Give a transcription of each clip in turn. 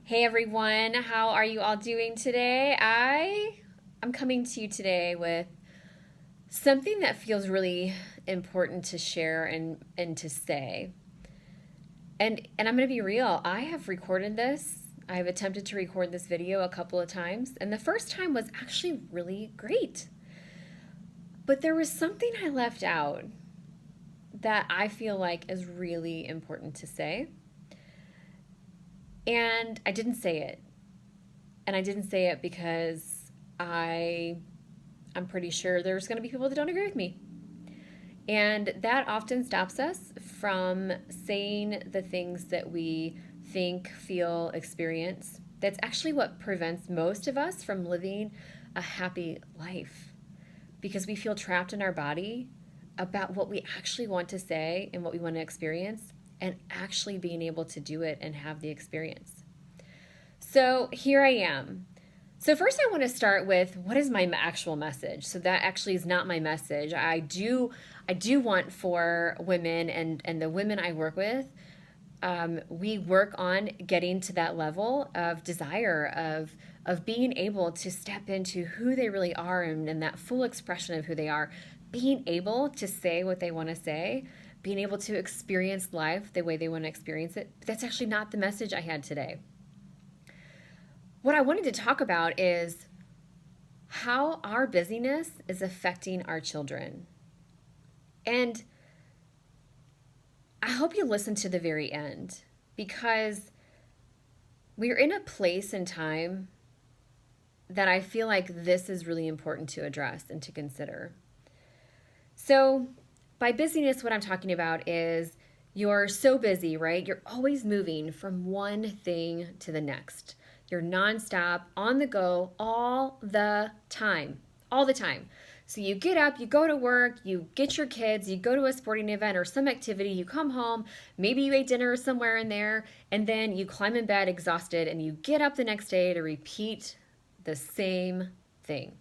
Hey everyone, how are you all doing today? I'm coming to you today with something that feels really important to share and to say. And I'm going to be real. I have recorded this. I have attempted to record this video a couple of times, and the first time was actually really great. But there was something I left out that I feel like is really important to say. And I didn't say it. And I didn't say it because I'm pretty sure there's going to be people that don't agree with me. And that often stops us from saying the things that we think, feel, experience. That's actually what prevents most of us from living a happy life because we feel trapped in our body about what we actually want to say and what we want to experience and actually being able to do it and have the experience. So here I am. So first I want to start with what is my actual message. So that actually is not my message. I do want for women and the women I work with, we work on getting to that level of desire of being able to step into who they really are and that full expression of who they are, being able to say what they want to say, being able to experience life the way they want to experience it. But that's actually not the message I had today. What I wanted to talk about is how our busyness is affecting our children. And I hope you listen to the very end because we're in a place and time that I feel like this is really important to address and to consider. So, by busyness, what I'm talking about is you're so busy, right? You're always moving from one thing to the next. You're nonstop, on the go, all the time. All the time. So you get up, you go to work, you get your kids, you go to a sporting event or some activity, you come home, maybe you ate dinner somewhere in there, and then you climb in bed exhausted and you get up the next day to repeat the same thing.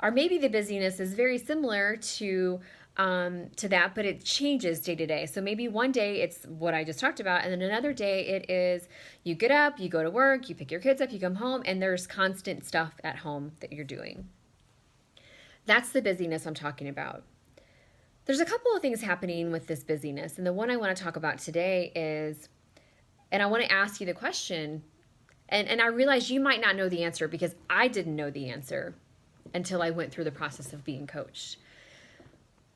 Or maybe the busyness is very similar to that, but it changes day to day. So maybe one day it's what I just talked about, and then another day it is you get up, you go to work, you pick your kids up, you come home, and there's constant stuff at home that you're doing. That's the busyness I'm talking about. There's a couple of things happening with this busyness, and the one I want to talk about today is, and I want to ask you the question, and I realize you might not know the answer because I didn't know the answer until I went through the process of being coached.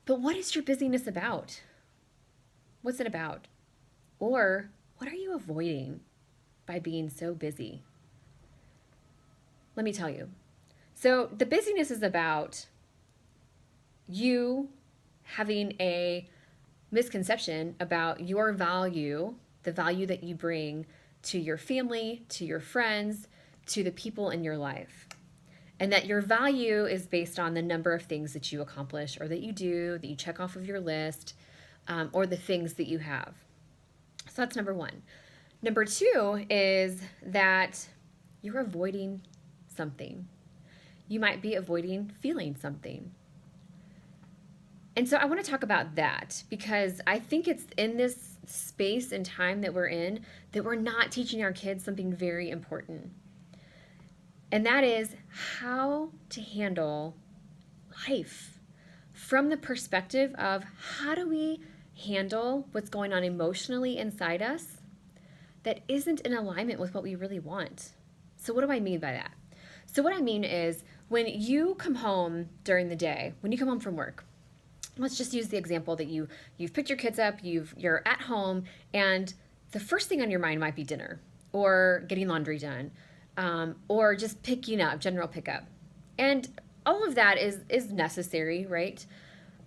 But what is your busyness about? What's it about? Or what are you avoiding by being so busy? Let me tell you. So the busyness is about you having a misconception about your value, the value that you bring to your family, to your friends, to the people in your life. And that your value is based on the number of things that you accomplish or that you do, that you check off of your list, or the things that you have. So that's number one. Number two is that you're avoiding something. You might be avoiding feeling something. And so I want to talk about that because I think it's in this space and time that we're in that we're not teaching our kids something very important. And that is how to handle life from the perspective of how do we handle what's going on emotionally inside us that isn't in alignment with what we really want. So what do I mean by that? So what I mean is when you come home during the day, when you come home from work, let's just use the example that you've picked your kids up, you're at home, and the first thing on your mind might be dinner or getting laundry done. Or just picking up, general pickup. And all of that is necessary, right?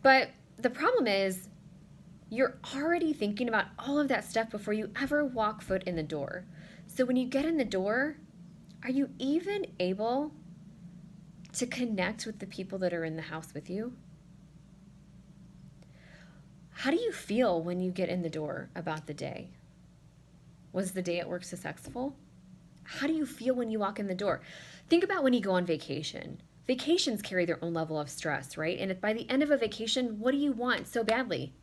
But the problem is you're already thinking about all of that stuff before you ever walk foot in the door. So when you get in the door, are you even able to connect with the people that are in the house with you? How do you feel when you get in the door about the day? Was the day at work successful? How do you feel when you walk in the door? Think about when you go on vacation. Vacations carry their own level of stress, right? And by the end of a vacation, what do you want so badly?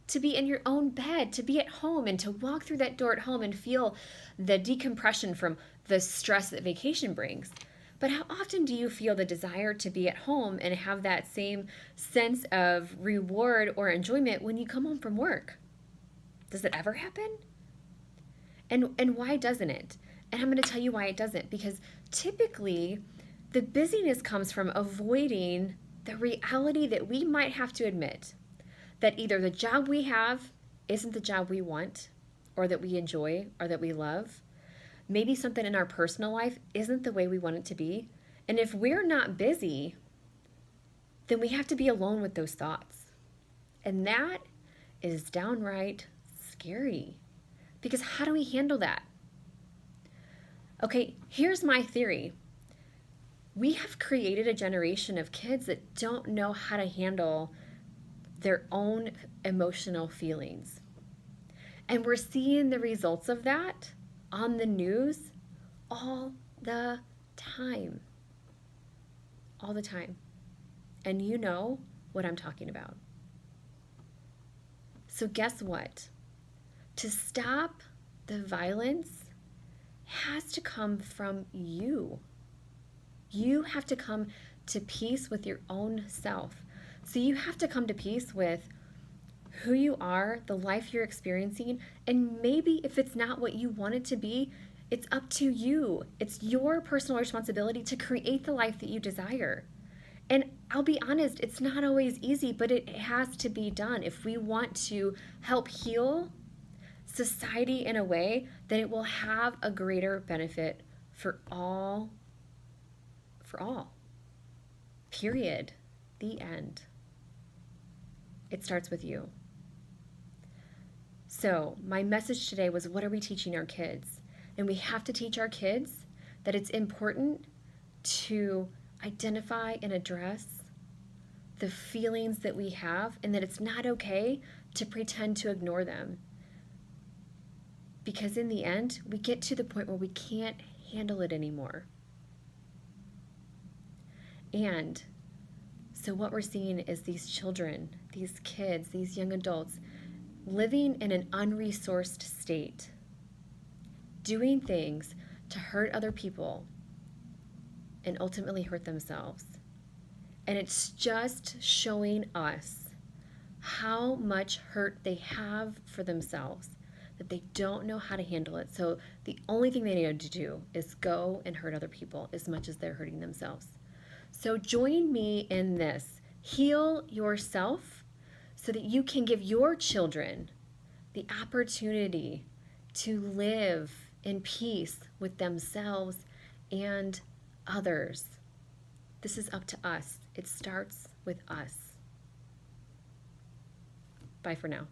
to be in your own bed, to be at home and to walk through that door at home and feel the decompression from the stress that vacation brings. But how often do you feel the desire to be at home and have that same sense of reward or enjoyment when you come home from work? Does it ever happen? And why doesn't it? And I'm going to tell you why it doesn't. Because typically, the busyness comes from avoiding the reality that we might have to admit that either the job we have isn't the job we want, or that we enjoy, or that we love. Maybe something in our personal life isn't the way we want it to be. And if we're not busy, then we have to be alone with those thoughts. And that is downright scary. Because how do we handle that? Okay, here's my theory. We have created a generation of kids that don't know how to handle their own emotional feelings. And we're seeing the results of that on the news all the time. All the time. And you know what I'm talking about. So guess what? To stop the violence has to come from you. You have to come to peace with your own self. So you have to come to peace with who you are, the life you're experiencing, and maybe if it's not what you want it to be, it's up to you. It's your personal responsibility to create the life that you desire. And I'll be honest, it's not always easy, but it has to be done if we want to help heal society in a way that it will have a greater benefit for all. Period. The end. It starts with you. So, my message today was, what are we teaching our kids? And we have to teach our kids that it's important to identify and address the feelings that we have, and that it's not okay to pretend to ignore them. Because in the end, we get to the point where we can't handle it anymore. And so what we're seeing is these children, these kids, these young adults living in an unresourced state, doing things to hurt other people and ultimately hurt themselves. And it's just showing us how much hurt they have for themselves, that they don't know how to handle it. So the only thing they need to do is go and hurt other people as much as they're hurting themselves. So join me in this. Heal yourself so that you can give your children the opportunity to live in peace with themselves and others. This is up to us. It starts with us. Bye for now.